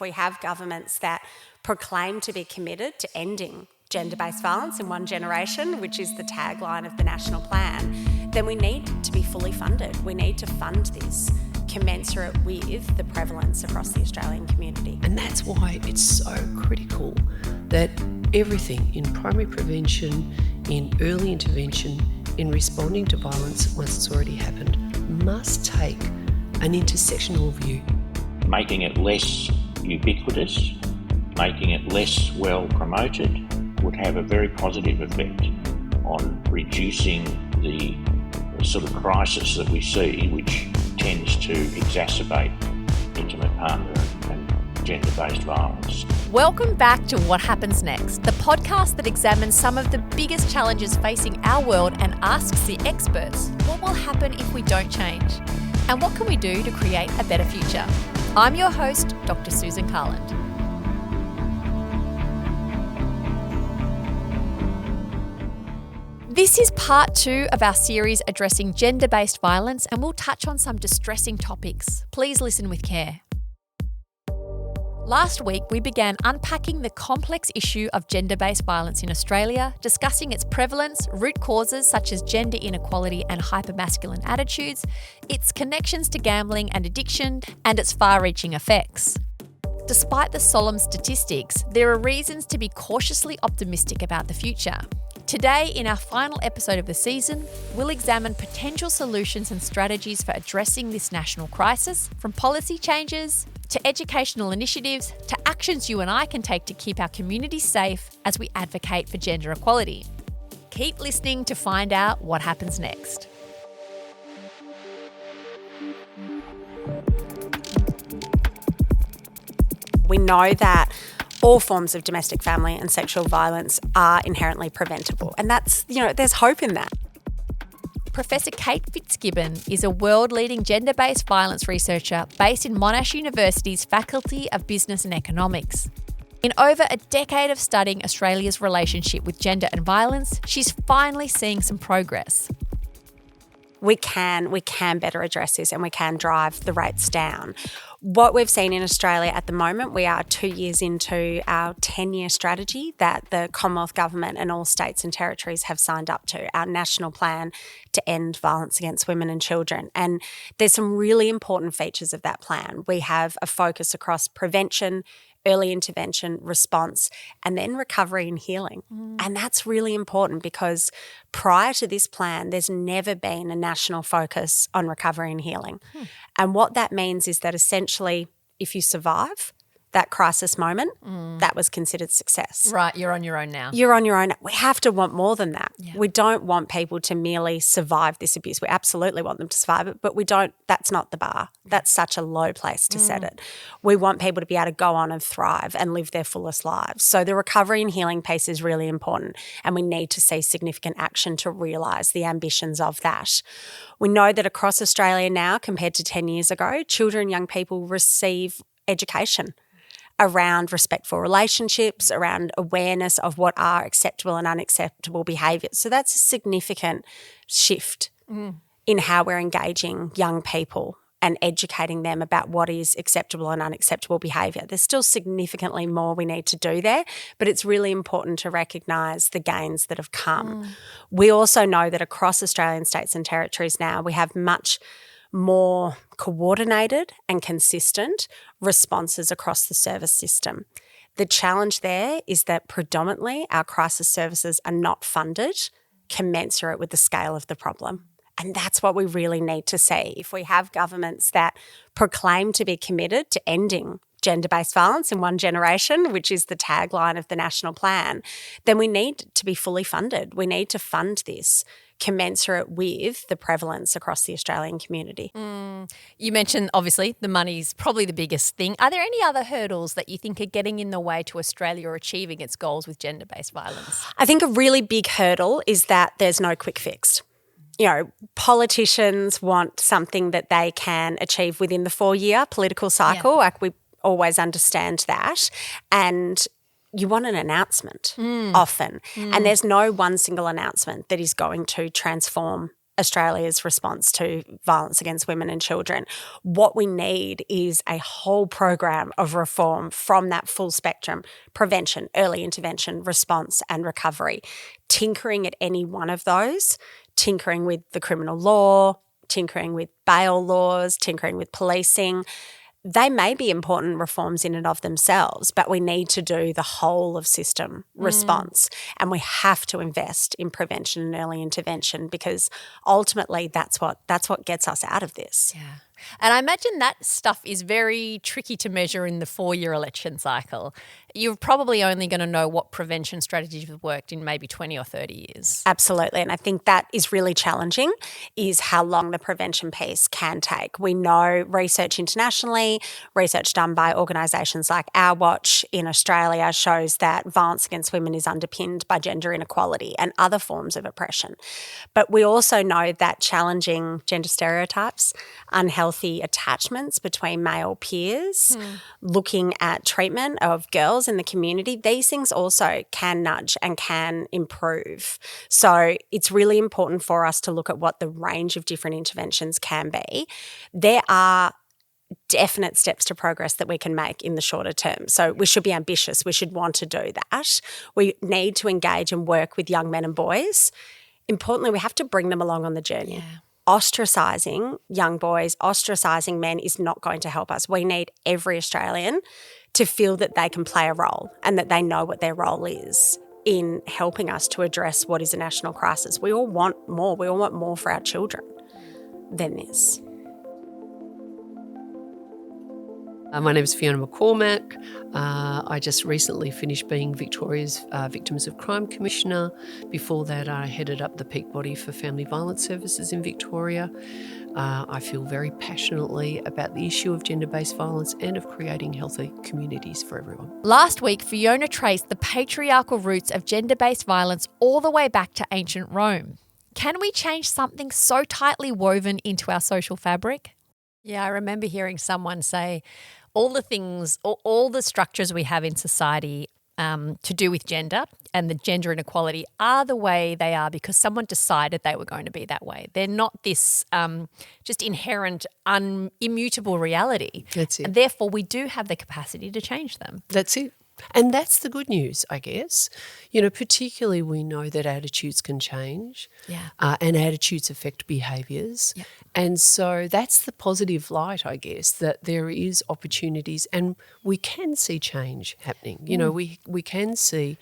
if we have governments that proclaim to be committed to ending gender-based violence in one generation, which is the tagline of the national plan, then we need to be fully funded. We need to fund this commensurate with the prevalence across the Australian community. And that's why it's so critical that everything in primary prevention, in early intervention, in responding to violence once it's already happened, must take an intersectional view. Making it less ubiquitous, making it less well promoted would have a very positive effect on reducing the sort of crisis that we see, which tends to exacerbate intimate partner and gender-based violence. Welcome back to What Happens Next, the podcast that examines some of the biggest challenges facing our world and asks the experts, what will happen if we don't change? And what can we do to create a better future? I'm your host, Dr. Susan Carland. This is part 2 of our series addressing gender-based violence, and we'll touch on some distressing topics. Please listen with care. Last week, we began unpacking the complex issue of gender-based violence in Australia, discussing its prevalence, root causes such as gender inequality and hypermasculine attitudes, its connections to gambling and addiction, and its far-reaching effects. Despite the solemn statistics, there are reasons to be cautiously optimistic about the future. Today, in our final episode of the season, we'll examine potential solutions and strategies for addressing this national crisis, from policy changes to educational initiatives to actions you and I can take to keep our communities safe as we advocate for gender equality. Keep listening to find out what happens next. We know that all forms of domestic, family and sexual violence are inherently preventable. And that's, there's hope in that. Professor Kate Fitzgibbon is a world-leading gender-based violence researcher based in Monash University's Faculty of Business and Economics. In over a decade of studying Australia's relationship with gender and violence, she's finally seeing some progress. We can better address this and we can drive the rates down. What we've seen in Australia at the moment, we are 2 years into our 10-year strategy that the Commonwealth Government and all states and territories have signed up to, our national plan to end violence against women and children. And there's some really important features of that plan. We have a focus across prevention, early intervention, response, and then recovery and healing. And that's really important because prior to this plan, there's never been a national focus on recovery and healing. And what that means is that essentially, if you survive that crisis moment, that was considered success. Right, you're on your own now. You're on your own. We have to want more than that. Yeah. We don't want people to merely survive this abuse. We absolutely want them to survive it, but that's not the bar. That's such a low place to set it. We want people to be able to go on and thrive and live their fullest lives. So the recovery and healing piece is really important, and we need to see significant action to realise the ambitions of that. We know that across Australia now, compared to 10 years ago, children and young people receive education around respectful relationships, around awareness of what are acceptable and unacceptable behaviours. So that's a significant shift in how we're engaging young people and educating them about what is acceptable and unacceptable behaviour. There's still significantly more we need to do there, but it's really important to recognise the gains that have come. We also know that across Australian states and territories now, we have much more coordinated and consistent responses across the service system. The challenge there is that predominantly our crisis services are not funded commensurate with the scale of the problem. And that's what we really need to see. If we have governments that proclaim to be committed to ending gender-based violence in one generation, which is the tagline of the national plan, then we need to be fully funded. We need to fund this commensurate with the prevalence across the Australian community. You mentioned, obviously, the money's probably the biggest thing. Are there any other hurdles that you think are getting in the way to Australia or achieving its goals with gender-based violence? I think a really big hurdle is that there's no quick fix. Politicians want something that they can achieve within the 4-year political cycle. Like we always understand that. And you want an announcement often. And there's no one single announcement that is going to transform Australia's response to violence against women and children. What we need is a whole program of reform from that full spectrum: prevention, early intervention, response and recovery. Tinkering at any one of those, tinkering with the criminal law, tinkering with bail laws, tinkering with policing, they may be important reforms in and of themselves, but we need to do the whole of system response. And we have to invest in prevention and early intervention, because ultimately that's what gets us out of this. Yeah. And I imagine that stuff is very tricky to measure in the 4-year election cycle. You're probably only going to know what prevention strategies have worked in maybe 20 or 30 years. Absolutely. And I think that is really challenging, is how long the prevention piece can take. We know research internationally, research done by organisations like Our Watch in Australia shows that violence against women is underpinned by gender inequality and other forms of oppression. But we also know that challenging gender stereotypes, unhealthy attachments between male peers, looking at treatment of girls in the community, these things also can nudge and can improve. So it's really important for us to look at what the range of different interventions can be. There are definite steps to progress that we can make in the shorter term. So we should be ambitious. We should want to do that. We need to engage and work with young men and boys. Importantly, we have to bring them along on the journey. Yeah. Ostracising young boys, ostracising men is not going to help us. We need every Australian to feel that they can play a role and that they know what their role is in helping us to address what is a national crisis. We all want more. We all want more for our children than this. My name is Fiona McCormack. I just recently finished being Victoria's Victims of Crime Commissioner. Before that, I headed up the peak body for family violence services in Victoria. I feel very passionately about the issue of gender-based violence and of creating healthy communities for everyone. Last week, Fiona traced the patriarchal roots of gender-based violence all the way back to ancient Rome. Can we change something so tightly woven into our social fabric? Yeah, I remember hearing someone say all the structures we have in society to do with gender and the gender inequality are the way they are because someone decided they were going to be that way. They're not this just inherent, immutable reality. That's it. And therefore, we do have the capacity to change them. That's it. And that's the good news, I guess. You know, particularly we know that attitudes can change, and attitudes affect behaviours. Yeah. And so that's the positive light, I guess, that there is opportunities and we can see change happening. You know, we can see,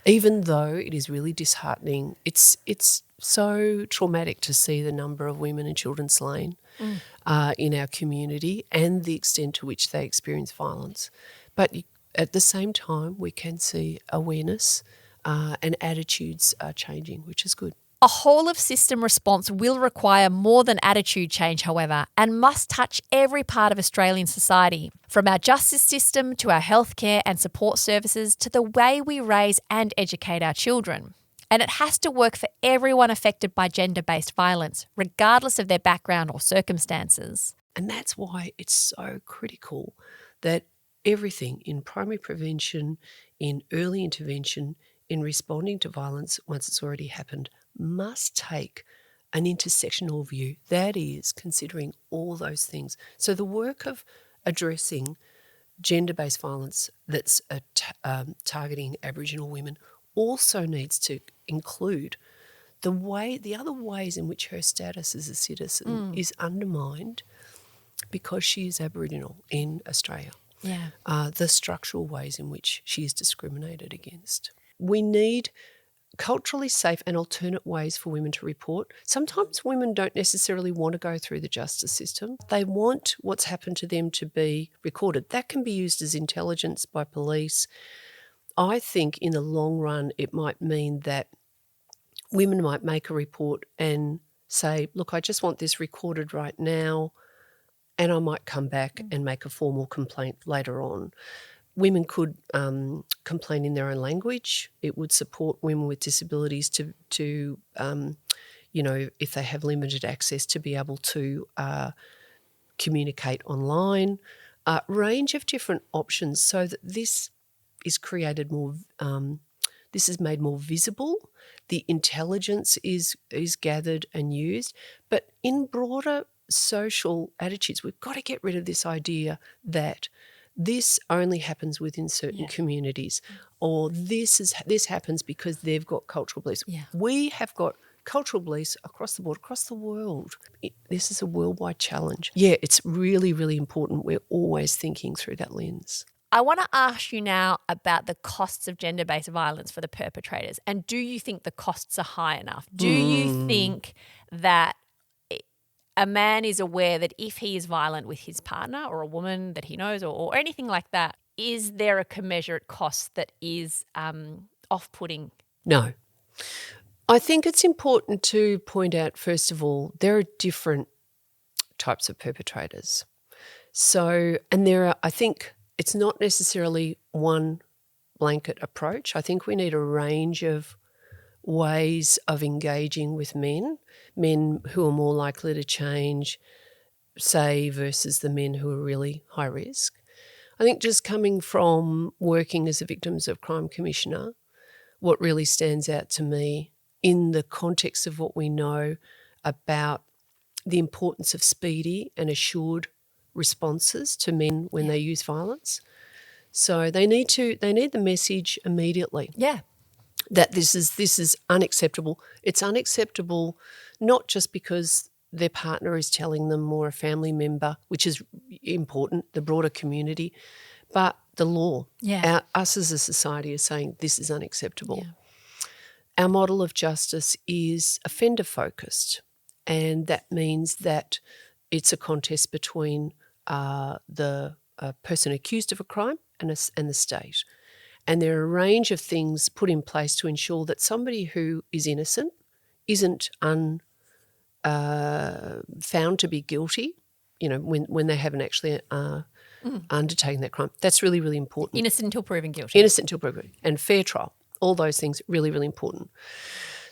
even though it is really disheartening, it's so traumatic to see the number of women and children slain in our community and the extent to which they experience violence. But at the same time, we can see awareness and attitudes are changing, which is good. A whole-of-system response will require more than attitude change, however, and must touch every part of Australian society, from our justice system to our healthcare and support services to the way we raise and educate our children. And it has to work for everyone affected by gender-based violence, regardless of their background or circumstances. And that's why it's so critical that everything in primary prevention, in early intervention, in responding to violence once it's already happened, must take an intersectional view. That is, considering all those things. So the work of addressing gender-based violence that's targeting Aboriginal women also needs to include the other ways in which her status as a citizen is undermined because she is Aboriginal in Australia. Yeah. The structural ways in which she is discriminated against. We need culturally safe and alternate ways for women to report. Sometimes women don't necessarily want to go through the justice system. They want what's happened to them to be recorded. That can be used as intelligence by police. I think in the long run it might mean that women might make a report and say, look, I just want this recorded right now, and I might come back and make a formal complaint later on. Women could complain in their own language. It would support women with disabilities to if they have limited access, to be able to communicate online. Range of different options so that this is created more, This is made more visible. The intelligence is gathered and used. But in broader social attitudes, we've got to get rid of this idea that this only happens within certain communities, or this happens because they've got cultural beliefs. Yeah. We have got cultural beliefs across the board, across the world. This is a worldwide challenge. Yeah, it's really, really important. We're always thinking through that lens. I want to ask you now about the costs of gender-based violence for the perpetrators. And do you think the costs are high enough? Do you think that a man is aware that if he is violent with his partner or a woman that he knows or anything like that, is there a commensurate cost that is off-putting? No. I think it's important to point out, first of all, there are different types of perpetrators. So, and I think it's not necessarily one blanket approach. I think we need a range of ways of engaging with men who are more likely to change, say, versus the men who are really high risk. I think just coming from working as a victims of crime commissioner, what really stands out to me in the context of what we know about the importance of speedy and assured responses to men when they use violence. So they need the message immediately. Yeah. That this is unacceptable. It's unacceptable not just because their partner is telling them or a family member, which is important, the broader community, but the law. Yeah. Us as a society is saying this is unacceptable. Yeah. Our model of justice is offender-focused, and that means that it's a contest between the person accused of a crime and the state. And there are a range of things put in place to ensure that somebody who is innocent isn't found to be guilty, when they haven't actually undertaken that crime. That's really, really important. Innocent until proven guilty. Innocent until proven guilty. And fair trial. All those things, really, really important.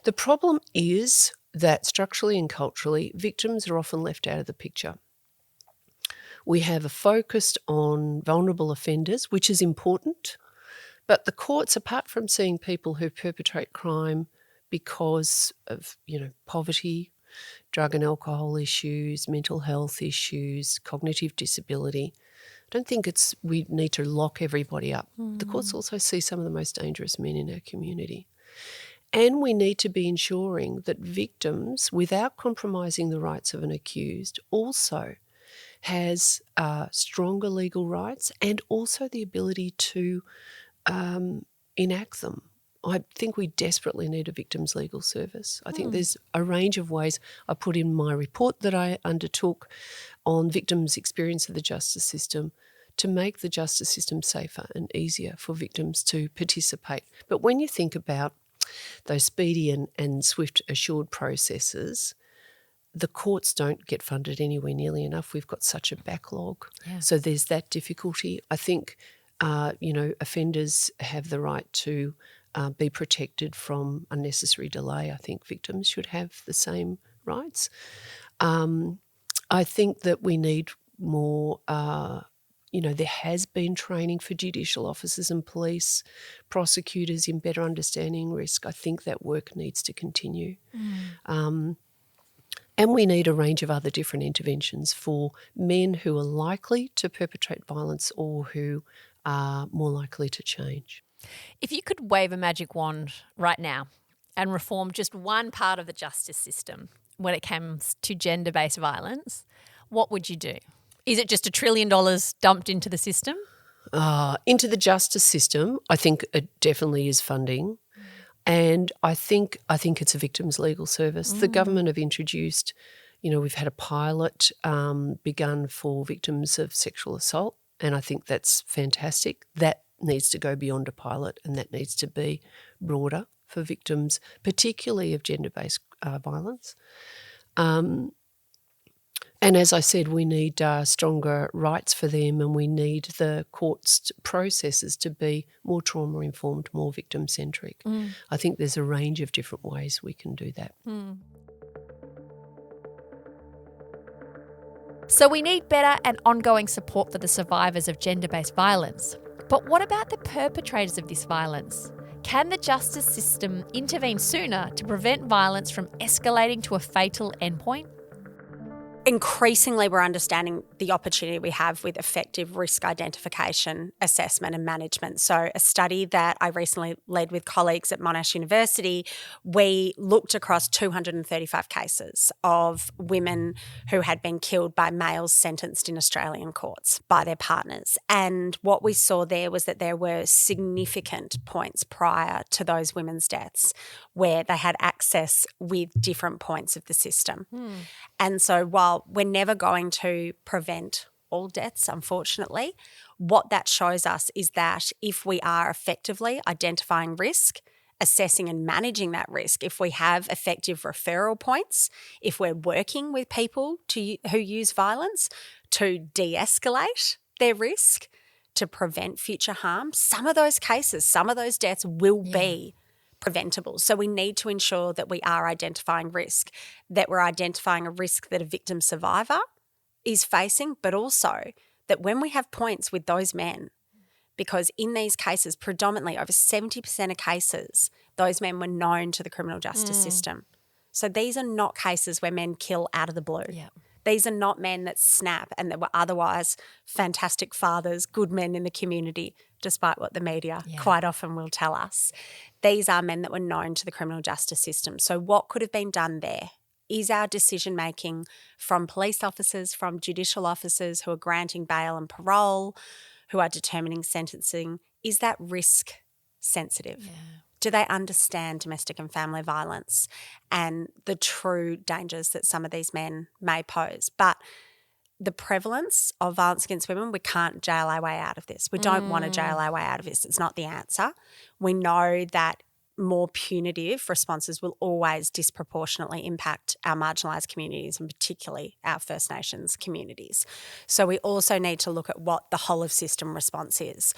The problem is that structurally and culturally, victims are often left out of the picture. We have a focus on vulnerable offenders, which is important, but the courts, apart from seeing people who perpetrate crime because of, poverty, drug and alcohol issues, mental health issues, cognitive disability, I don't think we need to lock everybody up. The courts also see some of the most dangerous men in our community. And we need to be ensuring that victims, without compromising the rights of an accused, also has stronger legal rights and also the ability to enact them. I think we desperately need a victims' legal service. I think there's a range of ways. I put in my report that I undertook on victims' experience of the justice system to make the justice system safer and easier for victims to participate. But when you think about those speedy and swift assured processes, the courts don't get funded anywhere nearly enough. We've got such a backlog. Yeah. So there's that difficulty. I think, offenders have the right to be protected from unnecessary delay. I think victims should have the same rights. I think that we need more, there has been training for judicial officers and police, prosecutors in better understanding risk. I think that work needs to continue. And we need a range of other different interventions for men who are likely to perpetrate violence or who are more likely to change. If you could wave a magic wand right now and reform just one part of the justice system when it comes to gender-based violence, what would you do? Is it just $1 trillion dumped into the system? Into the justice system, I think it definitely is funding. And I think it's a victims' legal service. The government have introduced, we've had a pilot begun for victims of sexual assault, and I think that's fantastic. That needs to go beyond a pilot, and that needs to be broader for victims, particularly of gender-based violence. And as I said, we need stronger rights for them, and we need the court's processes to be more trauma-informed, more victim-centric. I think there's a range of different ways we can do that. So we need better and ongoing support for the survivors of gender-based violence. But what about the perpetrators of this violence? Can the justice system intervene sooner to prevent violence from escalating to a fatal endpoint? Increasingly, we're understanding the opportunity we have with effective risk identification, assessment and management. So a study that I recently led with colleagues at Monash University, we looked across 235 cases of women who had been killed by males sentenced in Australian courts by their partners. And what we saw there was that there were significant points prior to those women's deaths where they had access with different points of the system. And so while we're never going to prevent all deaths, unfortunately, what that shows us is that if we are effectively identifying risk, assessing and managing that risk, if we have effective referral points, if we're working with people who use violence to de-escalate their risk, to prevent future harm, some of those cases, some of those deaths will be preventable. So we need to ensure that we are identifying risk, that we're identifying a risk that a victim survivor is facing, but also that when we have points with those men, because in these cases, predominantly over 70% of cases, those men were known to the criminal justice system. So these are not cases where men kill out of the blue. Yeah. These are not men that snap and that were otherwise fantastic fathers, good men in the community, despite what the media quite often will tell us. These are men that were known to the criminal justice system. So what could have been done there? Is our decision-making from police officers, from judicial officers who are granting bail and parole, who are determining sentencing, is that risk sensitive? Yeah. Do they understand domestic and family violence and the true dangers that some of these men may pose? But the prevalence of violence against women, we can't jail our way out of this. We don't want to jail our way out of this. It's not the answer. We know that more punitive responses will always disproportionately impact our marginalised communities and particularly our First Nations communities. So we also need to look at what the whole of system response is.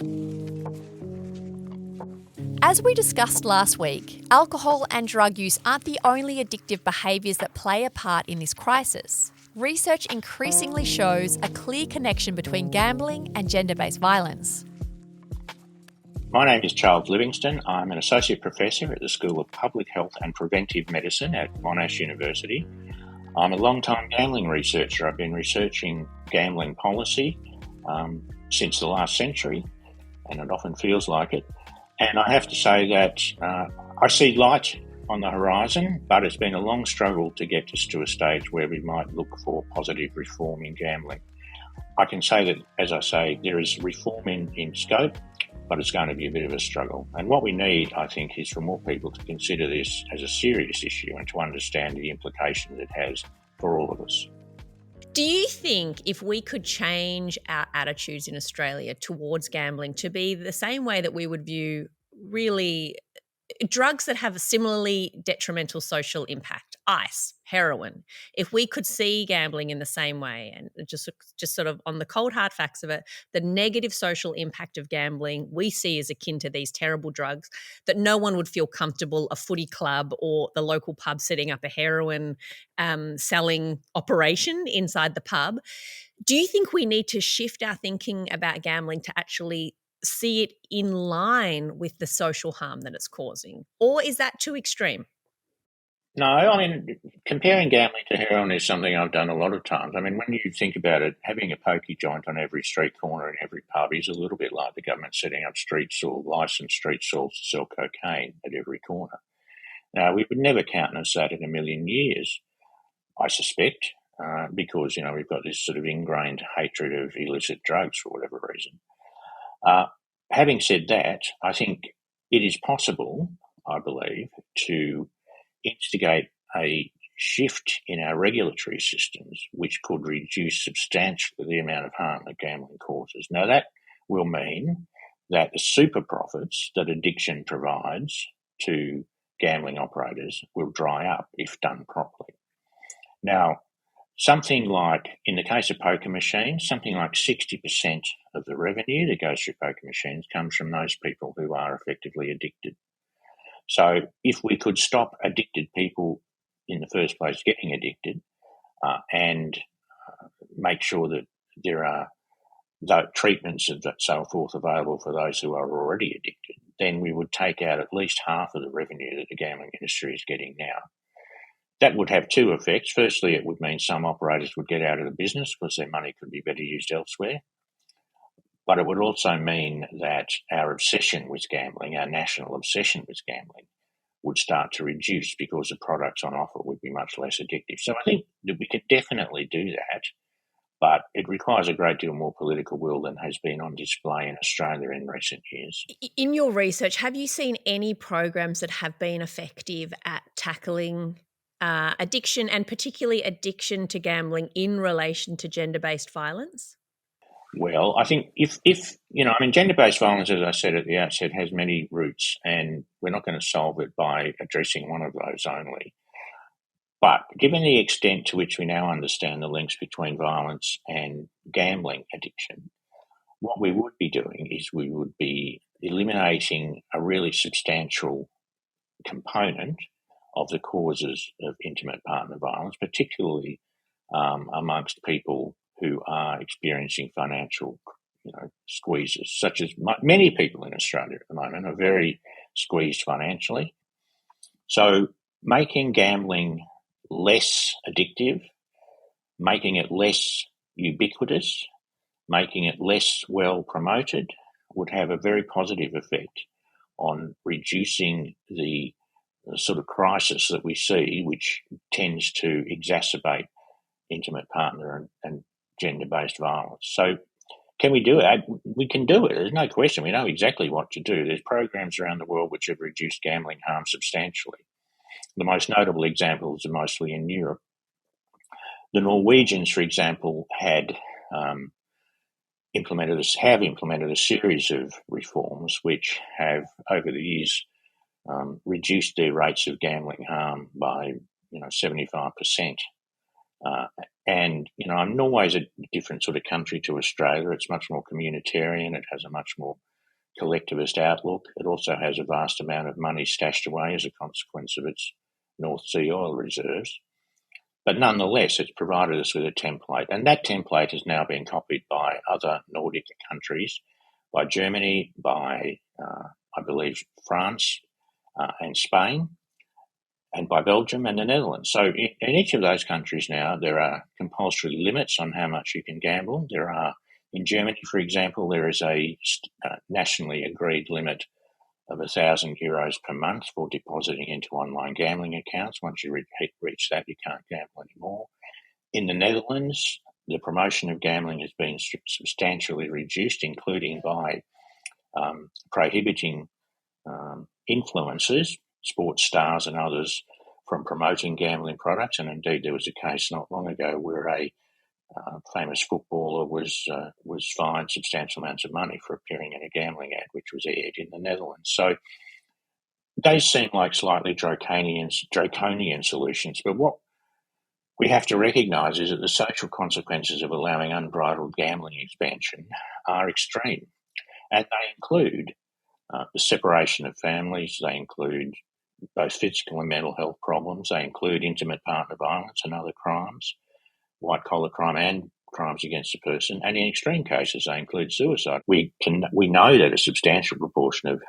As we discussed last week, alcohol and drug use aren't the only addictive behaviours that play a part in this crisis. Research increasingly shows a clear connection between gambling and gender-based violence. My name is Charles Livingston. I'm an Associate Professor at the School of Public Health and Preventive Medicine at Monash University. I'm a long-time gambling researcher. I've been researching gambling policy since the last century, and it often feels like it. And I have to say that I see light on the horizon, but it's been a long struggle to get us to a stage where we might look for positive reform in gambling. I can say that, as I say, there is reform in scope, but it's going to be a bit of a struggle. And what we need, I think, is for more people to consider this as a serious issue and to understand the implications it has for all of us. Do you think if we could change our attitudes in Australia towards gambling to be the same way that we would view really drugs that have a similarly detrimental social impact, ice, heroin, if we could see gambling in the same way and just sort of on the cold hard facts of it, the negative social impact of gambling we see as akin to these terrible drugs, that no one would feel comfortable a footy club or the local pub setting up a heroin selling operation inside the pub. Do you think we need to shift our thinking about gambling to actually see it in line with the social harm that it's causing? Or is that too extreme? No, I mean, comparing gambling to heroin is something I've done a lot of times. I mean, when you think about it, having a pokey joint on every street corner in every pub is a little bit like the government setting up licensed street stalls to sell cocaine at every corner. Now, we would never countenance that in a million years, I suspect, because, we've got this sort of ingrained hatred of illicit drugs for whatever reason. Having said that, I think it is possible, I believe, to instigate a shift in our regulatory systems which could reduce substantially the amount of harm that gambling causes. Now, that will mean that the super profits that addiction provides to gambling operators will dry up if done properly. Now, something like, in the case of poker machines, something like 60% of the revenue that goes through poker machines comes from those people who are effectively addicted. So if we could stop addicted people in the first place getting addicted and make sure that there are treatments and so forth available for those who are already addicted, then we would take out at least half of the revenue that the gambling industry is getting now. That would have two effects. Firstly, it would mean some operators would get out of the business because their money could be better used elsewhere. But it would also mean that our obsession with gambling, our national obsession with gambling, would start to reduce because the products on offer would be much less addictive. So I think that we could definitely do that, but it requires a great deal more political will than has been on display in Australia in recent years. In your research, have you seen any programs that have been effective at tackling addiction, and particularly addiction to gambling in relation to gender-based violence? Well, I think if gender-based violence, as I said at the outset, has many roots, and we're not going to solve it by addressing one of those only. But given the extent to which we now understand the links between violence and gambling addiction, what we would be doing is we would be eliminating a really substantial component of the causes of intimate partner violence, particularly amongst people who are experiencing financial squeezes, such as many people in Australia at the moment are very squeezed financially. So making gambling less addictive, making it less ubiquitous, making it less well promoted would have a very positive effect on reducing the sort of crisis that we see, which tends to exacerbate intimate partner and gender-based violence. So can we do it? We can do it. There's no question. We know exactly what to do. There's programs around the world which have reduced gambling harm substantially. The most notable examples are mostly in Europe. The Norwegians, for example, have implemented a series of reforms which have, over the years, reduced their rates of gambling harm by 75%. Norway's a different sort of country to Australia. It's much more communitarian. It has a much more collectivist outlook. It also has a vast amount of money stashed away as a consequence of its North Sea oil reserves. But nonetheless, it's provided us with a template. And that template has now been copied by other Nordic countries, by Germany, by, I believe, France and Spain, and by Belgium and the Netherlands. So in each of those countries now, there are compulsory limits on how much you can gamble. In Germany, for example, there is a nationally agreed limit of €1,000 per month for depositing into online gambling accounts. Once you reach that, you can't gamble anymore. In the Netherlands, the promotion of gambling has been substantially reduced, including by prohibiting influencers, sports stars and others, from promoting gambling products. And indeed, there was a case not long ago where a famous footballer was fined substantial amounts of money for appearing in a gambling ad, which was aired in the Netherlands. So they seem like slightly draconian solutions. But what we have to recognise is that the social consequences of allowing unbridled gambling expansion are extreme. And they include the separation of families. They include both physical and mental health problems. They include intimate partner violence and other crimes, white-collar crime and crimes against a person. And in extreme cases, they include suicide. We know that a substantial proportion of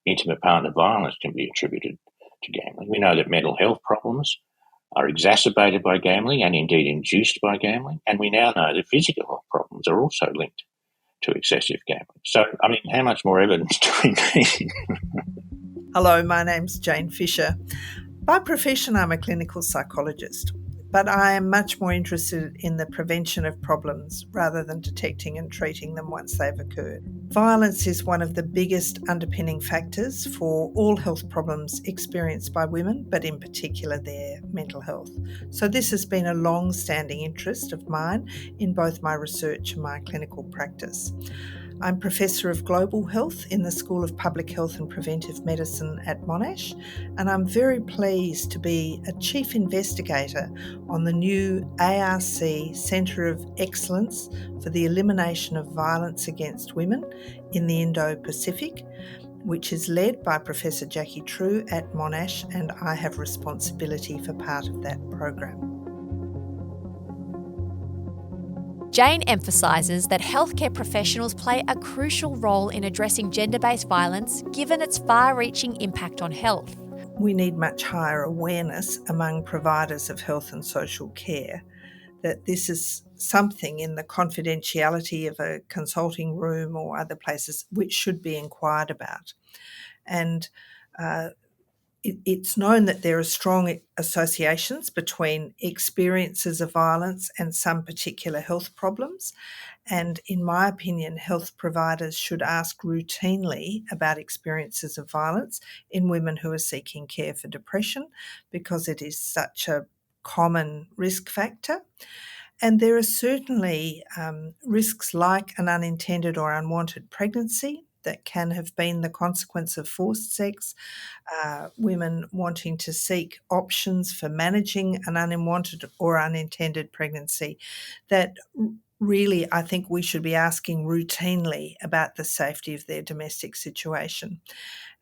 intimate partner violence can be attributed to gambling. We know that mental health problems are exacerbated by gambling and indeed induced by gambling. And we now know that physical health problems are also linked to excessive gambling. So, how much more evidence do we need? Hello, my name's Jane Fisher. By profession, I'm a clinical psychologist, but I am much more interested in the prevention of problems rather than detecting and treating them once they've occurred. Violence is one of the biggest underpinning factors for all health problems experienced by women, but in particular their mental health. So this has been a long-standing interest of mine in both my research and my clinical practice. I'm Professor of Global Health in the School of Public Health and Preventive Medicine at Monash, and I'm very pleased to be a Chief Investigator on the new ARC Centre of Excellence for the Elimination of Violence Against Women in the Indo-Pacific, which is led by Professor Jackie True at Monash, and I have responsibility for part of that program. Jane emphasises that healthcare professionals play a crucial role in addressing gender-based violence, given its far-reaching impact on health. We need much higher awareness among providers of health and social care that this is something in the confidentiality of a consulting room or other places which should be inquired about. And it's known that there are strong associations between experiences of violence and some particular health problems. And in my opinion, health providers should ask routinely about experiences of violence in women who are seeking care for depression, because it is such a common risk factor. And there are certainly risks like an unintended or unwanted pregnancy that can have been the consequence of forced sex, women wanting to seek options for managing an unwanted or unintended pregnancy, that really I think we should be asking routinely about the safety of their domestic situation.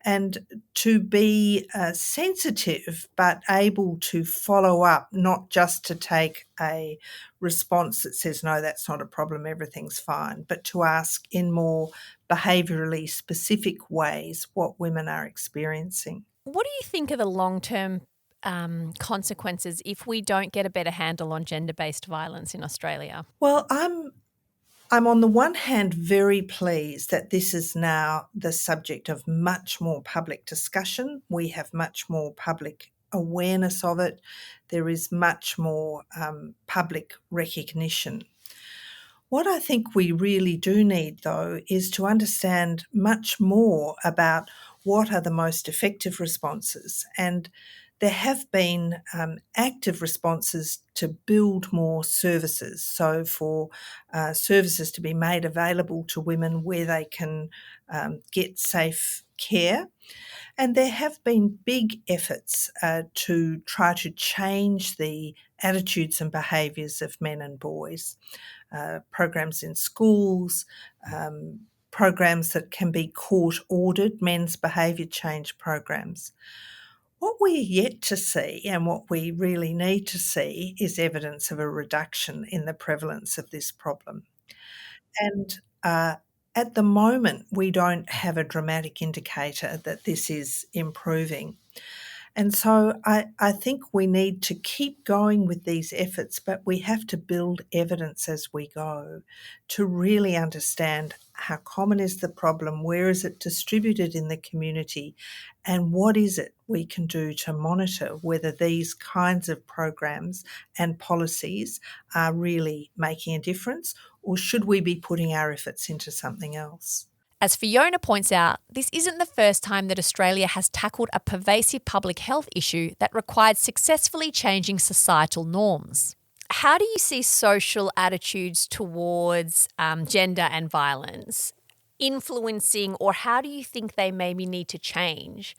And to be sensitive but able to follow up, not just to take a response that says, no, that's not a problem, everything's fine, but to ask in more behaviourally specific ways what women are experiencing. What do you think are the long-term consequences if we don't get a better handle on gender-based violence in Australia? Well, I'm on the one hand very pleased that this is now the subject of much more public discussion. We have much more public awareness of it. There is much more public recognition. What I think we really do need, though, is to understand much more about what are the most effective responses. And there have been active responses to build more services, so for services to be made available to women where they can get safe care. And there have been big efforts to try to change the attitudes and behaviours of men and boys. Programs in schools, programs that can be court-ordered, men's behaviour change programs. What we're yet to see and what we really need to see is evidence of a reduction in the prevalence of this problem. And at the moment, we don't have a dramatic indicator that this is improving. And so I think we need to keep going with these efforts, but we have to build evidence as we go to really understand how common is the problem, where is it distributed in the community, and what is it we can do to monitor whether these kinds of programs and policies are really making a difference, or should we be putting our efforts into something else? As Fiona points out, this isn't the first time that Australia has tackled a pervasive public health issue that required successfully changing societal norms. How do you see social attitudes towards gender and violence influencing, or how do you think they maybe need to change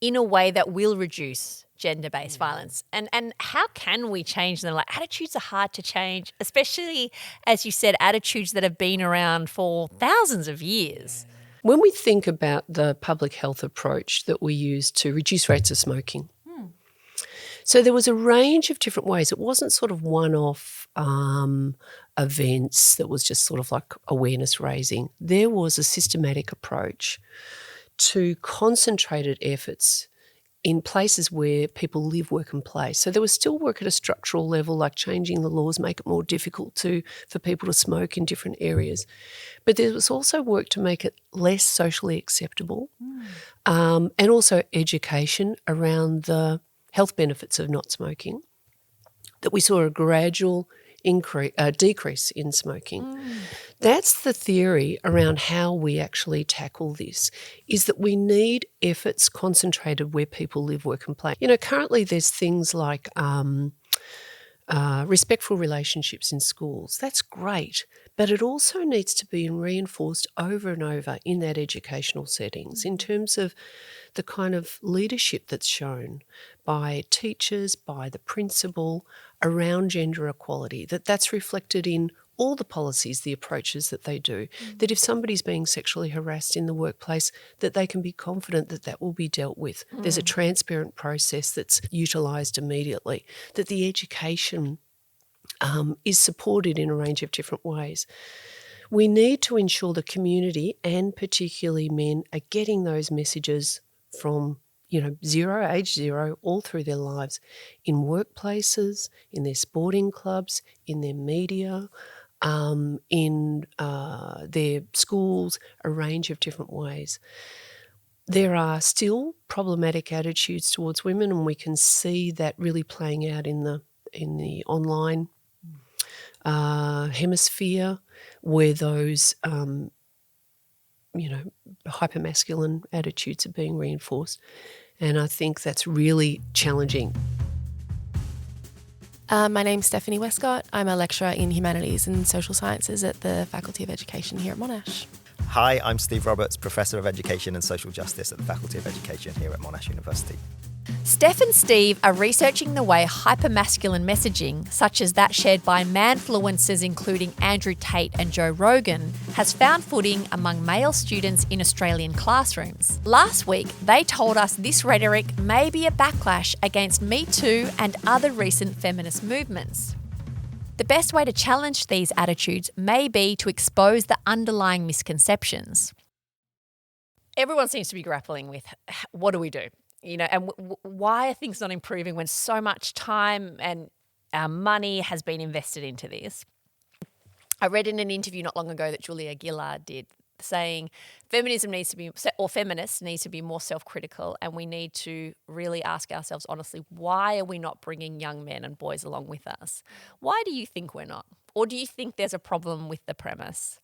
in a way that will reduce gender-based violence? And how can we change them? Like, attitudes are hard to change, especially, as you said, attitudes that have been around for thousands of years. When we think about the public health approach that we use to reduce rates of smoking, so there was a range of different ways. It wasn't sort of one-off events that was just sort of like awareness raising. There was a systematic approach to concentrated efforts in places where people live, work and play. So there was still work at a structural level, like changing the laws, make it more difficult for people to smoke in different areas. But there was also work to make it less socially acceptable, and also education around the health benefits of not smoking, that we saw a gradual decrease in smoking. That's the theory around how we actually tackle this, is that we need efforts concentrated where people live, work and play. Currently there's things like respectful relationships in schools. That's great, but it also needs to be reinforced over and over in that educational settings in terms of the kind of leadership that's shown by teachers, by the principal around gender equality, that's reflected in all the policies, the approaches that they do, that if somebody's being sexually harassed in the workplace, that they can be confident that that will be dealt with. There's a transparent process that's utilised immediately, that the education is supported in a range of different ways. We need to ensure the community, and particularly men, are getting those messages from age zero, all through their lives, in workplaces, in their sporting clubs, in their media, in their schools, a range of different ways. There are still problematic attitudes towards women, and we can see that really playing out in the online hemisphere, where those hypermasculine attitudes are being reinforced. And I think that's really challenging. My name's Stephanie Westcott. I'm a lecturer in Humanities and Social Sciences at the Faculty of Education here at Monash. Hi, I'm Steve Roberts, Professor of Education and Social Justice at the Faculty of Education here at Monash University. Steph and Steve are researching the way hypermasculine messaging, such as that shared by manfluencers including Andrew Tate and Joe Rogan, has found footing among male students in Australian classrooms. Last week, they told us this rhetoric may be a backlash against Me Too and other recent feminist movements. The best way to challenge these attitudes may be to expose the underlying misconceptions. Everyone seems to be grappling with, what do we do? And why are things not improving when so much time and money has been invested into this? I read in an interview not long ago that Julia Gillard did, saying feminists needs to be more self-critical, and we need to really ask ourselves honestly, why are we not bringing young men and boys along with us? Why do you think we're not? Or do you think there's a problem with the premise?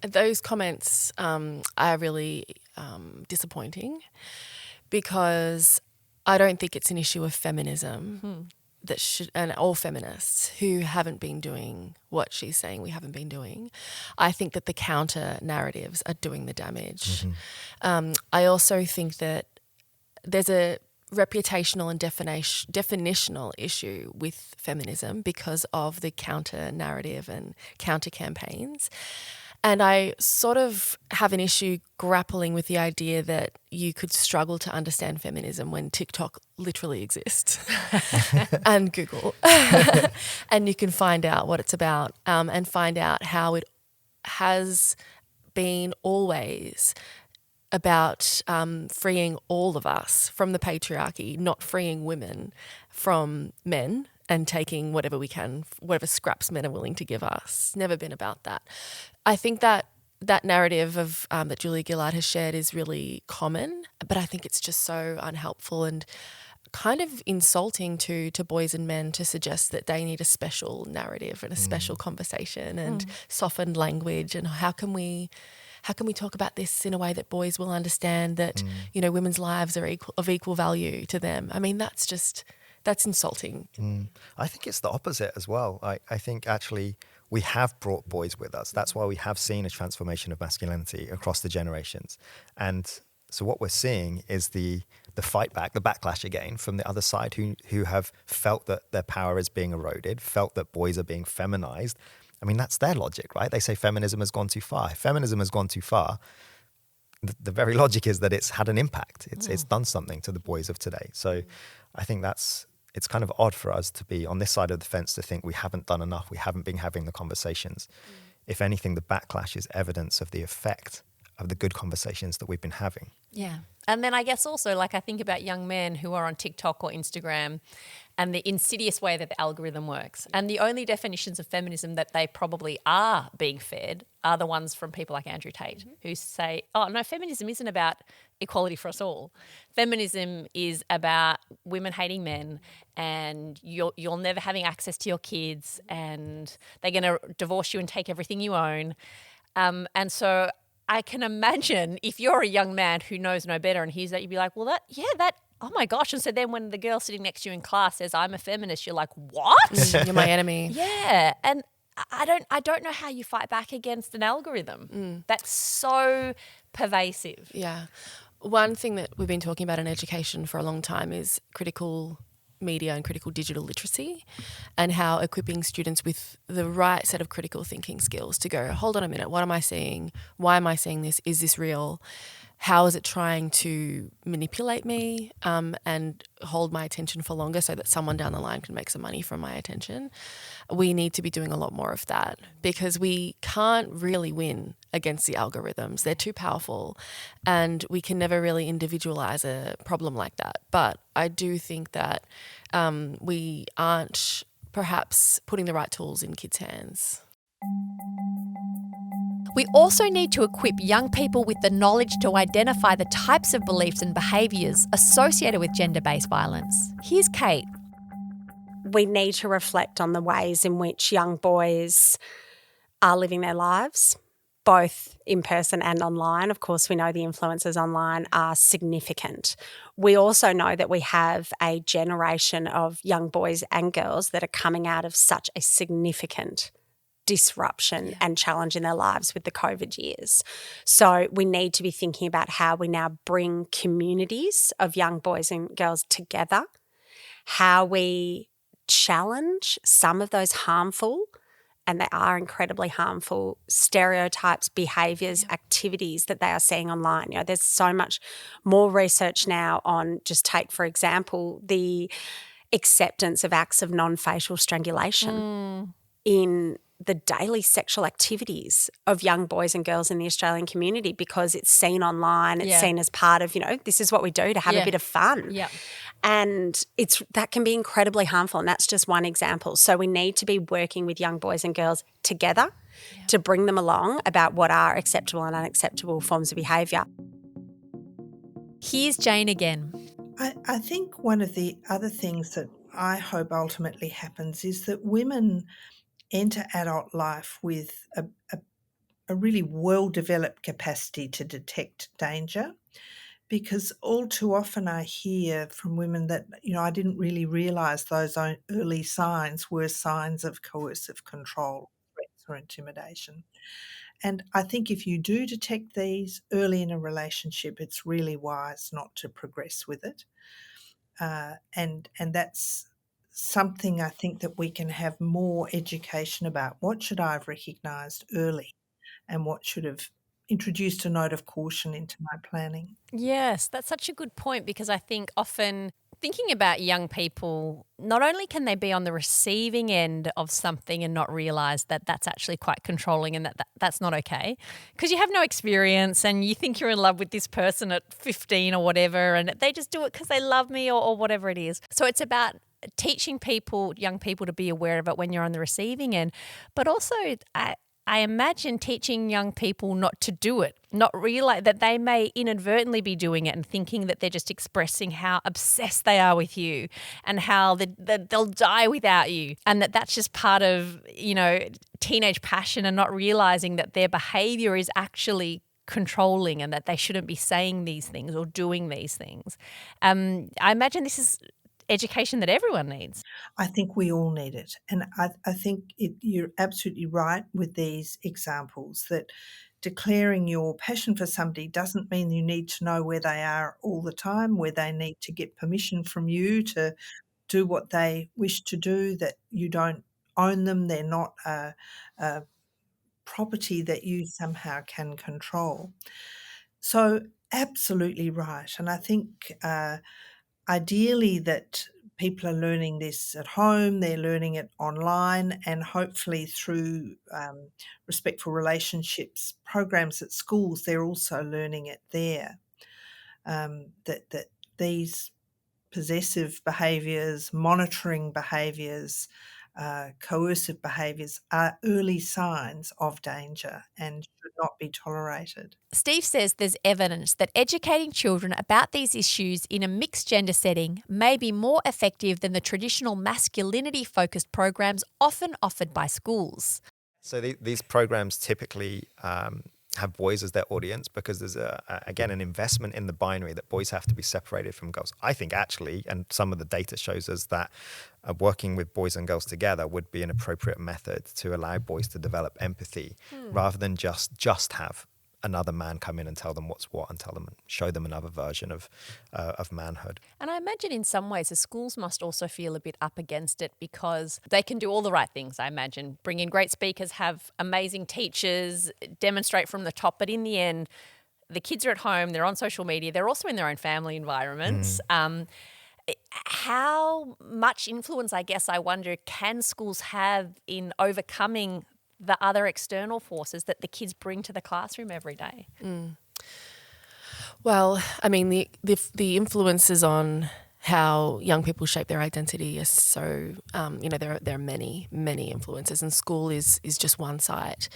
Those comments are really disappointing, because I don't think it's an issue of feminism and all feminists who haven't been doing what she's saying we haven't been doing. I think that the counter narratives are doing the damage. I also think that there's a reputational and definitional issue with feminism because of the counter narrative and counter campaigns. And I sort of have an issue grappling with the idea that you could struggle to understand feminism when TikTok literally exists and Google. And you can find out what it's about and find out how it has been always about freeing all of us from the patriarchy, not freeing women from men and taking whatever we can, whatever scraps men are willing to give us. It's never been about that. I think that narrative of that Julia Gillard has shared is really common, but I think it's just so unhelpful and kind of insulting to boys and men to suggest that they need a special narrative and a special conversation and softened language. And how can we talk about this in a way that boys will understand that women's lives are of equal value to them? I mean, that's insulting. I think it's the opposite as well. I think actually we have brought boys with us. That's why we have seen a transformation of masculinity across the generations. And so what we're seeing is the fight back, the backlash again from the other side who have felt that their power is being eroded, felt that boys are being feminized. I mean, that's their logic, right? They say feminism has gone too far. If feminism has gone too far, the very logic is that it's had an impact. It's done something to the boys of today. So I think it's kind of odd for us to be on this side of the fence to think we haven't done enough, we haven't been having the conversations. If anything, the backlash is evidence of the effect of the good conversations that we've been having. Yeah. And then I guess also, I think about young men who are on TikTok or Instagram and the insidious way that the algorithm works. And the only definitions of feminism that they probably are being fed are the ones from people like Andrew Tate, who say, oh, no, feminism isn't about equality for us all. Feminism is about women hating men, and you're never having access to your kids, and they're going to divorce you and take everything you own. And so I can imagine if you're a young man who knows no better and hears that, you'd be like, well, oh my gosh. And so then when the girl sitting next to you in class says, I'm a feminist, you're like, what? You're my enemy. Yeah. And I don't know how you fight back against an algorithm that's so pervasive. Yeah. One thing that we've been talking about in education for a long time is critical media and critical digital literacy, and how equipping students with the right set of critical thinking skills to go, hold on a minute, what am I seeing? Why am I seeing this? Is this real? how is it trying to manipulate me and hold my attention for longer so that someone down the line can make some money from my attention? We need to be doing a lot more of that because we can't really win against the algorithms. They're too powerful and we can never really individualize a problem like that. But I do think that we aren't perhaps putting the right tools in kids' hands. We also need to equip young people with the knowledge to identify the types of beliefs and behaviours associated with gender-based violence. Here's Kate. We need to reflect on the ways in which young boys are living their lives, both in person and online. Of course, we know the influences online are significant. We also know that we have a generation of young boys and girls that are coming out of such a significant disruption and challenge in their lives with the COVID years. So we need to be thinking about how we now bring communities of young boys and girls together, how we challenge some of those harmful, and they are incredibly harmful, stereotypes, behaviours, activities that they are seeing online. You know, there's so much more research now on, just take, for example, the acceptance of acts of non-facial strangulation in the daily sexual activities of young boys and girls in the Australian community because it's seen online, it's seen as part of, you know, this is what we do to have a bit of fun. Yeah. And that can be incredibly harmful, and that's just one example. So we need to be working with young boys and girls together to bring them along about what are acceptable and unacceptable forms of behaviour. Here's Jane again. I think one of the other things that I hope ultimately happens is that women enter adult life with a really well-developed capacity to detect danger, because all too often I hear from women that, you know, I didn't really realise those early signs were signs of coercive control, threats or intimidation. And I think if you do detect these early in a relationship, it's really wise not to progress with it. And that's something I think that we can have more education about. What should I have recognised early and what should have introduced a note of caution into my planning? Yes, that's such a good point, because I think often thinking about young people, not only can they be on the receiving end of something and not realise that that's actually quite controlling and that's not okay, because you have no experience and you think you're in love with this person at 15 or whatever, and they just do it because they love me or whatever it is. So it's about teaching young people to be aware of it when you're on the receiving end, but also I imagine teaching young people not to do it, not realize that they may inadvertently be doing it and thinking that they're just expressing how obsessed they are with you and how they'll die without you, and that's just part of, you know, teenage passion, and not realizing that their behavior is actually controlling and that they shouldn't be saying these things or doing these things. I imagine this is education that everyone needs. I think we all need it. And I think you're absolutely right with these examples, that declaring your passion for somebody doesn't mean you need to know where they are all the time, where they need to get permission from you to do what they wish to do, that you don't own them. They're not a property that you somehow can control. So absolutely right. And I think ideally that people are learning this at home, they're learning it online, and hopefully through respectful relationships programs at schools, they're also learning it there. That these possessive behaviours, monitoring behaviours, coercive behaviours are early signs of danger and should not be tolerated. Steve says there's evidence that educating children about these issues in a mixed gender setting may be more effective than the traditional masculinity-focused programs often offered by schools. So these programs typically have boys as their audience because there's, again, an investment in the binary that boys have to be separated from girls. I think actually, and some of the data shows us that working with boys and girls together would be an appropriate method to allow boys to develop empathy rather than just have another man come in and tell them what's what and show them another version of manhood. And I imagine in some ways the schools must also feel a bit up against it because they can do all the right things, I imagine. Bring in great speakers, have amazing teachers, demonstrate from the top, but in the end, the kids are at home, they're on social media, they're also in their own family environments. How much influence, I guess, I wonder, can schools have in overcoming the other external forces that the kids bring to the classroom every day? Well, I mean, the influences on how young people shape their identity is so, there are many, many influences, and school is just one side.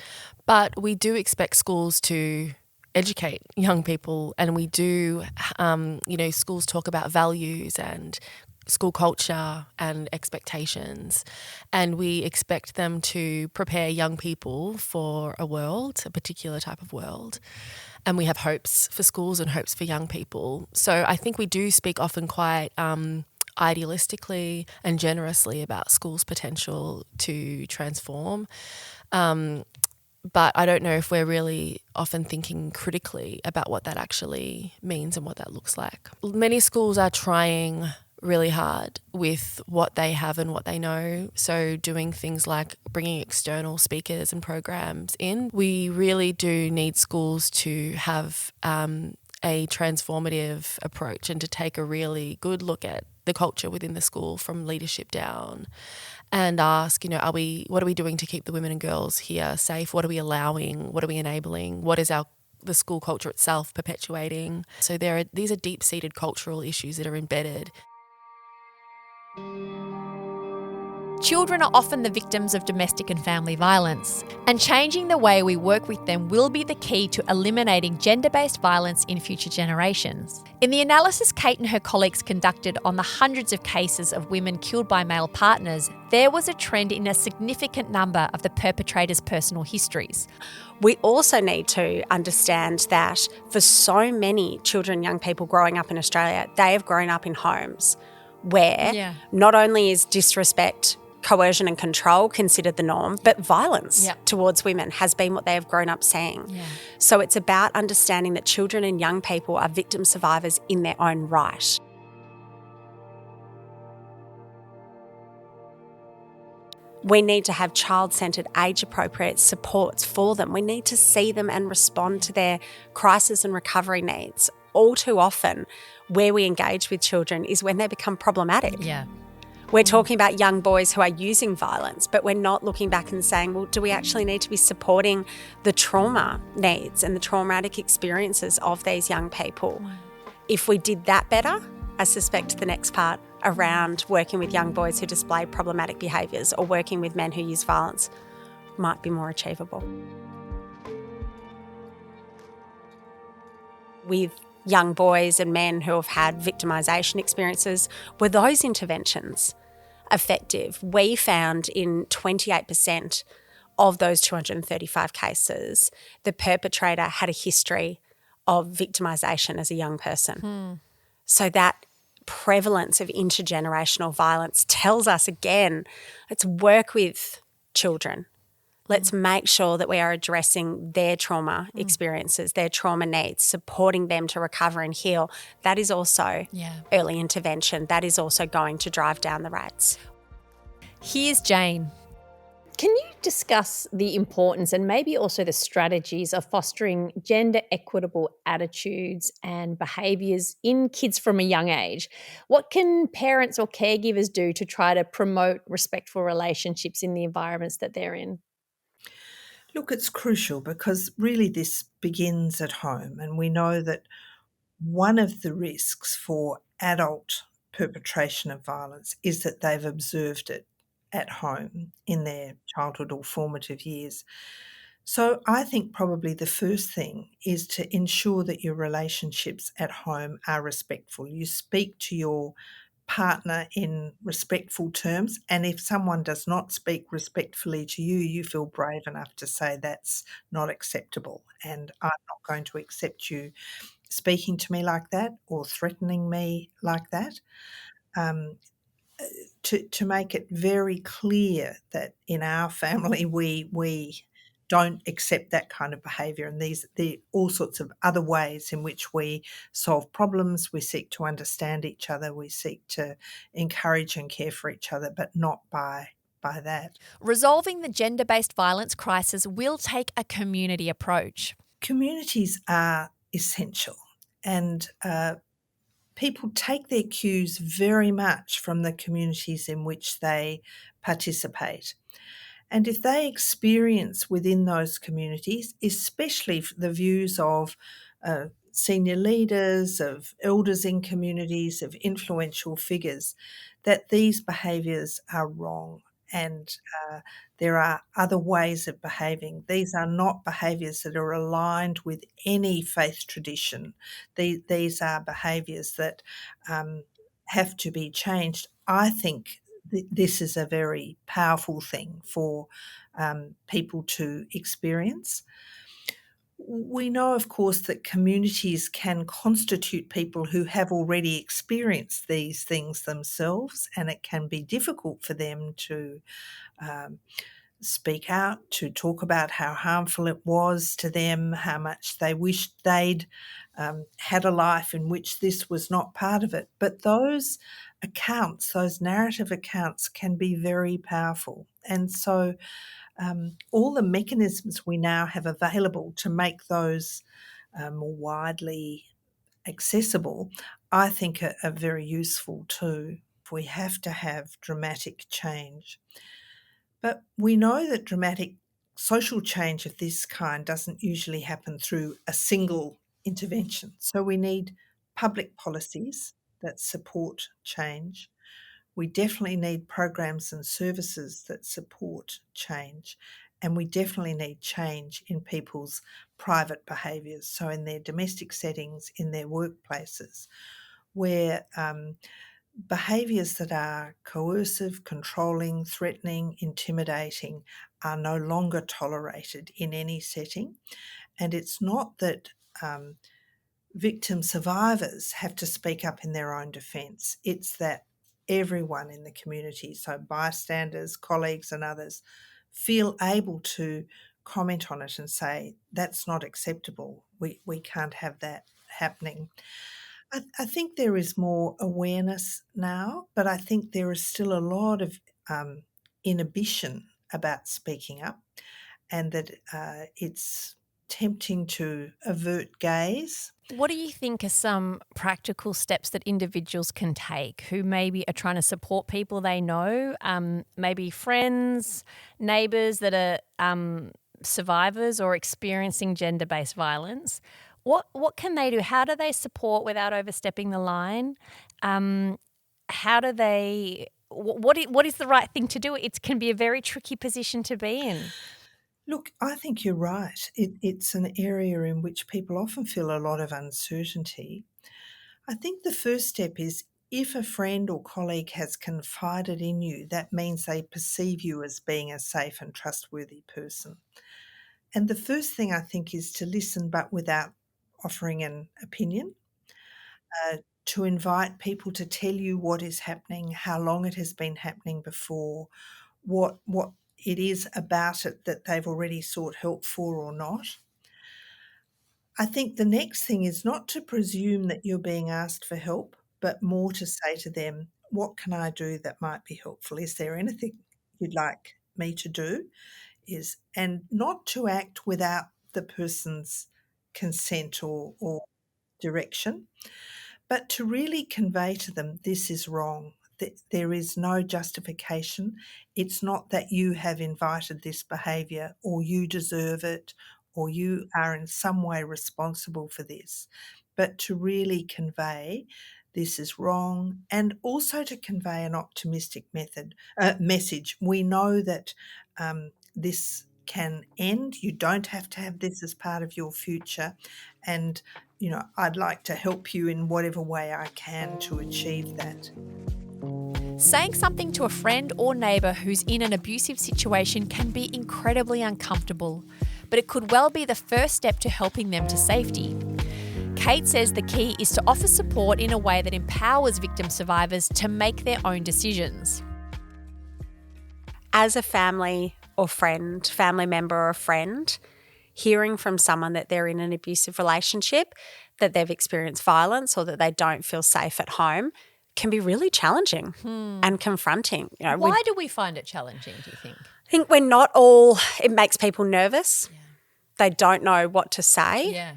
But we do expect schools to educate young people, and we do, schools talk about values and school culture and expectations, and we expect them to prepare young people for a particular type of world. And we have hopes for schools and hopes for young people. So I think we do speak often quite idealistically and generously about schools' potential to transform. But I don't know if we're really often thinking critically about what that actually means and what that looks like. Many schools are trying really hard with what they have and what they know. So doing things like bringing external speakers and programs in. We really do need schools to have a transformative approach and to take a really good look at the culture within the school from leadership down and ask, what are we doing to keep the women and girls here safe? What are we allowing? What are we enabling? What is the school culture itself perpetuating? So these are deep-seated cultural issues that are embedded. Children are often the victims of domestic and family violence, and changing the way we work with them will be the key to eliminating gender-based violence in future generations. In the analysis Kate and her colleagues conducted on the hundreds of cases of women killed by male partners, there was a trend in a significant number of the perpetrators' personal histories. We also need to understand that for so many children and young people growing up in Australia, they have grown up in homes where not only is disrespect, coercion and control considered the norm, but violence towards women has been what they have grown up seeing. Yeah. So it's about understanding that children and young people are victim survivors in their own right. We need to have child-centred, age-appropriate supports for them. We need to see them and respond to their crisis and recovery needs. All too often, where we engage with children is when they become problematic. Yeah. We're talking about young boys who are using violence, but we're not looking back and saying, well, do we actually need to be supporting the trauma needs and the traumatic experiences of these young people? If we did that better, I suspect the next part around working with young boys who display problematic behaviours or working with men who use violence might be more achievable. With young boys and men who have had victimisation experiences, were those interventions effective? We found in 28% of those 235 cases, the perpetrator had a history of victimisation as a young person. So that prevalence of intergenerational violence tells us again, let's work with children. Let's make sure that we are addressing their trauma experiences, their trauma needs, supporting them to recover and heal. That is also early intervention. That is also going to drive down the rates. Here's Jane. Can you discuss the importance and maybe also the strategies of fostering gender equitable attitudes and behaviours in kids from a young age? What can parents or caregivers do to try to promote respectful relationships in the environments that they're in? Look, it's crucial because really this begins at home, and we know that one of the risks for adult perpetration of violence is that they've observed it at home in their childhood or formative years. So I think probably the first thing is to ensure that your relationships at home are respectful. You speak to your partner in respectful terms, and if someone does not speak respectfully to you, you feel brave enough to say that's not acceptable and I'm not going to accept you speaking to me like that or threatening me like that. To make it very clear that in our family we don't accept that kind of behaviour, and there are all sorts of other ways in which we solve problems. We seek to understand each other, we seek to encourage and care for each other, but not by that. Resolving the gender-based violence crisis will take a community approach. Communities are essential. And people take their cues very much from the communities in which they participate. And if they experience within those communities, especially the views of senior leaders, of elders in communities, of influential figures, that these behaviours are wrong and there are other ways of behaving. These are not behaviours that are aligned with any faith tradition. These are behaviours that have to be changed. I think this is a very powerful thing for people to experience. We know, of course, that communities can constitute people who have already experienced these things themselves, and it can be difficult for them to speak out, to talk about how harmful it was to them, how much they wished they'd had a life in which this was not part of it. But those accounts, those narrative accounts, can be very powerful. And so all the mechanisms we now have available to make those more widely accessible, I think are very useful too. We have to have dramatic change. But we know that dramatic social change of this kind doesn't usually happen through a single intervention. So we need public policies that support change. We definitely need programs and services that support change. And we definitely need change in people's private behaviours, so in their domestic settings, in their workplaces, where behaviours that are coercive, controlling, threatening, intimidating are no longer tolerated in any setting. And it's not that victim survivors have to speak up in their own defence. It's that everyone in the community, so bystanders, colleagues and others, feel able to comment on it and say, that's not acceptable. We can't have that happening. I think there is more awareness now, but I think there is still a lot of inhibition about speaking up, and that it's tempting to avert gaze. What do you think are some practical steps that individuals can take who maybe are trying to support people they know, maybe friends, neighbours that are survivors or experiencing gender-based violence? What can they do? How do they support without overstepping the line? How do they? What is the right thing to do? It can be a very tricky position to be in. Look, I think you're right. It's an area in which people often feel a lot of uncertainty. I think the first step is, if a friend or colleague has confided in you, that means they perceive you as being a safe and trustworthy person. And the first thing I think is to listen, but without offering an opinion, to invite people to tell you what is happening, how long it has been happening before, what it is about it that they've already sought help for or not. I think the next thing is not to presume that you're being asked for help, but more to say to them, what can I do that might be helpful? Is there anything you'd like me to do? And not to act without the person's consent or direction, but to really convey to them, this is wrong. There is no justification. It's not that you have invited this behaviour or you deserve it or you are in some way responsible for this, but to really convey this is wrong, and also to convey an optimistic message. We know that this can end. You don't have to have this as part of your future, and I'd like to help you in whatever way I can to achieve that. Saying something to a friend or neighbour who's in an abusive situation can be incredibly uncomfortable, but it could well be the first step to helping them to safety. Kate says the key is to offer support in a way that empowers victim survivors to make their own decisions. As a family member or friend, hearing from someone that they're in an abusive relationship, that they've experienced violence or that they don't feel safe at home can be really challenging and confronting. Why do we find it challenging, do you think? I think we're not all – it makes people nervous. Yeah. They don't know what to say. Yeah.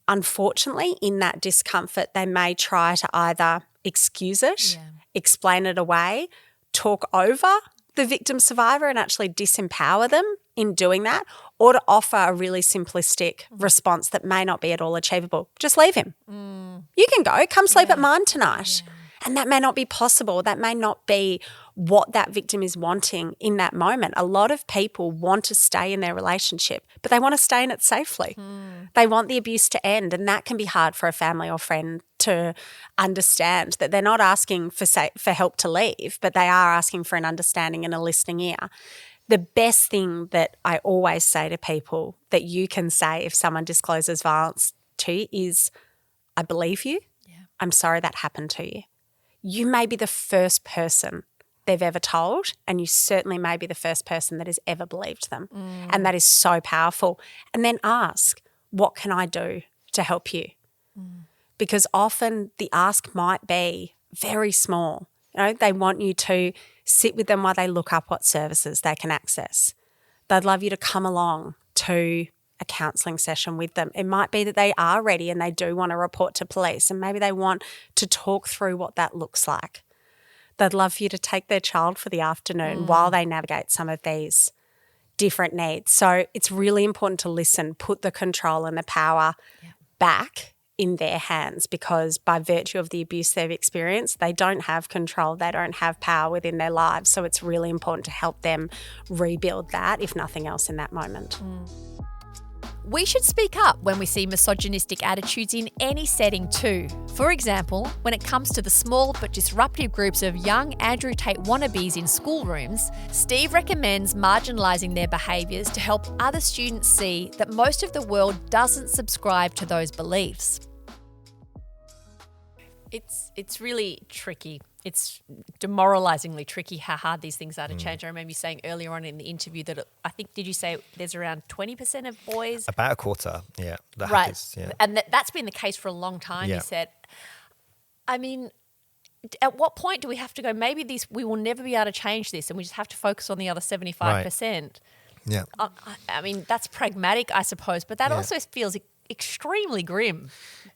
unfortunately, in that discomfort, they may try to either excuse it, explain it away, talk over the victim survivor and actually disempower them in doing that, or to offer a really simplistic response that may not be at all achievable. Just leave him. You can go. Come sleep at mine tonight. And that may not be possible. That may not be what that victim is wanting in that moment. A lot of people want to stay in their relationship, but they want to stay in it safely. They want the abuse to end, and that can be hard for a family or friend to understand, that they're not asking for help to leave, but they are asking for an understanding and a listening ear. The best thing that I always say to people that you can say if someone discloses violence to you is, I believe you. I'm sorry that happened to you. You may be the first person they've ever told, and you certainly may be the first person that has ever believed them. And that is so powerful. And then ask, what can I do to help you? Because often the ask might be very small. You know, they want you to sit with them while they look up what services they can access. They'd love you to come along to a counselling session with them. It might be that they are ready and they do want to report to police, and maybe they want to talk through what that looks like. They'd love for you to take their child for the afternoon while they navigate some of these different needs. So it's really important to listen, put the control and the power back in their hands, because by virtue of the abuse they've experienced, they don't have control, they don't have power within their lives. So it's really important to help them rebuild that, if nothing else, in that moment. We should speak up when we see misogynistic attitudes in any setting too. For example, when it comes to the small but disruptive groups of young Andrew Tate wannabes in schoolrooms, Steve recommends marginalising their behaviours to help other students see that most of the world doesn't subscribe to those beliefs. It's really tricky. It's demoralisingly tricky how hard these things are to change. I remember you saying earlier on in the interview that I think, did you say there's around 20% of boys? About a quarter, yeah. Right. And that's been the case for a long time, you said. I mean, at what point do we have to go, maybe we will never be able to change this and we just have to focus on the other 75%? Right. Yeah. I mean, that's pragmatic, I suppose, but that also feels extremely grim.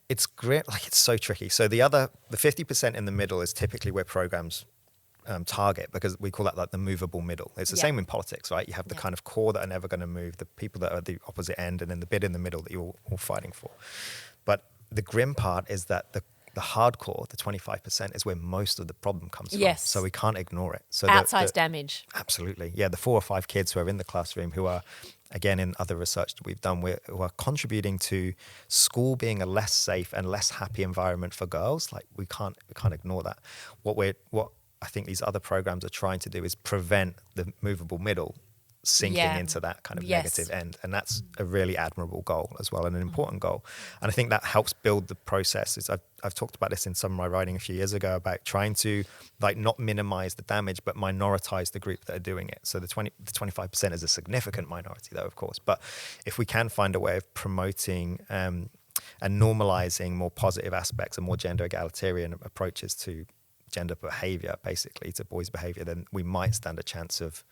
It's grim, like it's so tricky. So the 50% in the middle is typically where programs target, because we call that like the movable middle. It's the same in politics, right? You have the kind of core that are never going to move, the people that are at the opposite end, and then the bit in the middle that you're all fighting for. But the grim part is that the hardcore, the 25%, is where most of the problem comes from. Yes. So we can't ignore it. So outsized damage. Absolutely. Yeah, the 4 or 5 kids who are in the classroom who are, again, in other research that we've done, who are contributing to school being a less safe and less happy environment for girls. Like we can't ignore that. What I think these other programs are trying to do is prevent the movable middle sinking into that kind of negative end. And that's a really admirable goal as well, and an important goal. And I think that helps build the process. I've talked about this in some of my writing a few years ago about trying to like not minimize the damage, but minoritize the group that are doing it. So the 25% is a significant minority though, of course. But if we can find a way of promoting and normalizing more positive aspects and more gender egalitarian approaches to gender behavior, basically to boys' behavior, then we might stand a chance of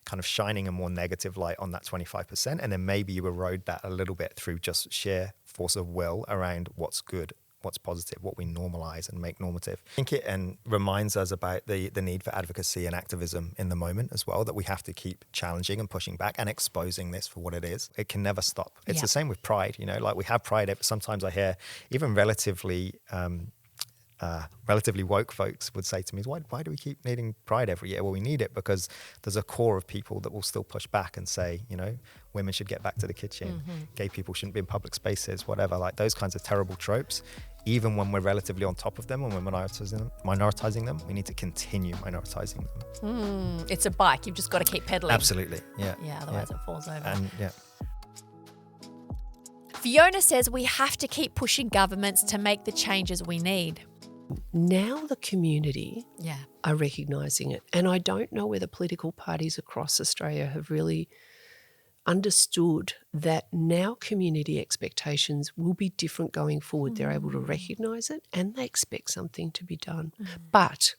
kind of shining a more negative light on that 25%. And then maybe you erode that a little bit through just sheer force of will around what's good, what's positive, what we normalize and make normative. I think it reminds us about the need for advocacy and activism in the moment as well, that we have to keep challenging and pushing back and exposing this for what it is. It can never stop. It's the same with pride, like we have pride. Sometimes I hear even relatively woke folks would say to me, why do we keep needing pride every year? Well, we need it because there's a core of people that will still push back and say, women should get back to the kitchen, gay people shouldn't be in public spaces, whatever, like those kinds of terrible tropes. Even when we're relatively on top of them and we're minoritizing them, we need to continue minoritizing them. It's a bike. You've just got to keep pedaling. Absolutely, yeah. Yeah, otherwise it falls over. And Fiona says we have to keep pushing governments to make the changes we need. Now the community are recognising it. And I don't know whether political parties across Australia have really understood that now community expectations will be different going forward. They're able to recognise it and they expect something to be done. But,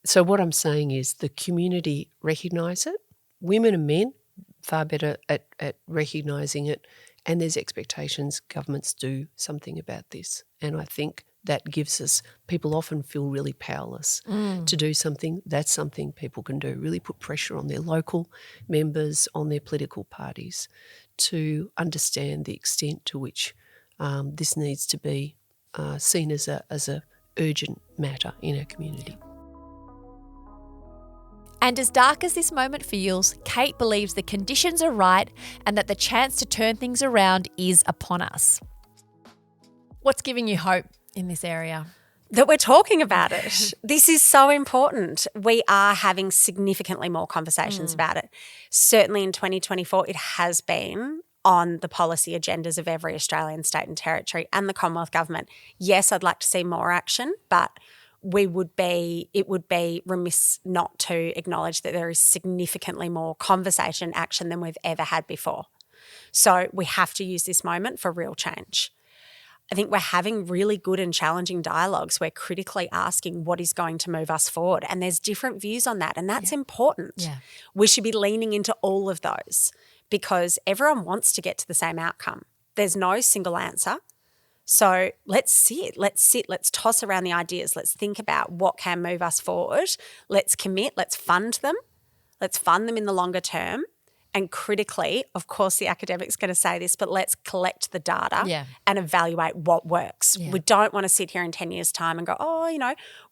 so what I'm saying is the community recognise it. Women and men far better at recognising it and there's expectations governments do something about this. And I think that gives us, people often feel really powerless to do something. That's something people can do, really put pressure on their local members, on their political parties to understand the extent to which this needs to be seen as a urgent matter in our community. And as dark as this moment feels, Kate believes the conditions are right and that the chance to turn things around is upon us. What's giving you hope in this area? That we're talking about it. This is so important. We are having significantly more conversations about it. Certainly in 2024, it has been on the policy agendas of every Australian state and territory and the Commonwealth Government. Yes, I'd like to see more action, but it would be remiss not to acknowledge that there is significantly more conversation action than we've ever had before. So we have to use this moment for real change. I think we're having really good and challenging dialogues. We're critically asking what is going to move us forward, and there's different views on that, and that's important. Yeah. We should be leaning into all of those because everyone wants to get to the same outcome. There's no single answer. So let's sit, let's toss around the ideas. Let's think about what can move us forward. Let's commit, let's fund them in the longer term. And critically, of course, the academic's going to say this, but let's collect the data and evaluate what works. Yeah. We don't want to sit here in 10 years' time and go,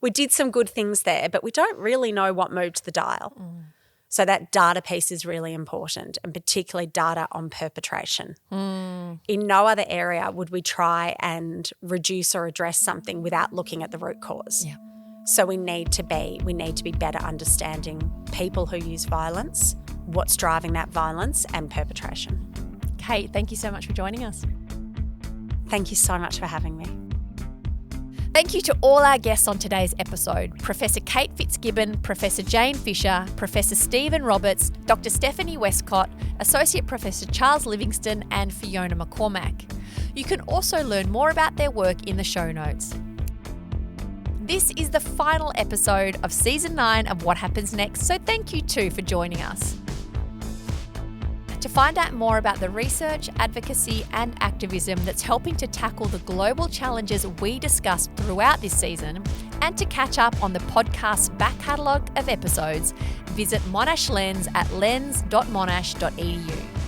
we did some good things there, but we don't really know what moved the dial. So that data piece is really important, and particularly data on perpetration. In no other area would we try and reduce or address something without looking at the root cause. Yeah. So we need to be better understanding people who use violence, what's driving that violence and perpetration. Kate, thank you so much for joining us. Thank you so much for having me. Thank you to all our guests on today's episode, Professor Kate Fitzgibbon, Professor Jane Fisher, Professor Stephen Roberts, Dr. Stephanie Westcott, Associate Professor Charles Livingston and Fiona McCormack. You can also learn more about their work in the show notes. This is the final episode of Season 9 of What Happens Next, so thank you too for joining us. To find out more about the research, advocacy and activism that's helping to tackle the global challenges we discussed throughout this season, and to catch up on the podcast's back catalogue of episodes, visit Monash Lens at lens.monash.edu.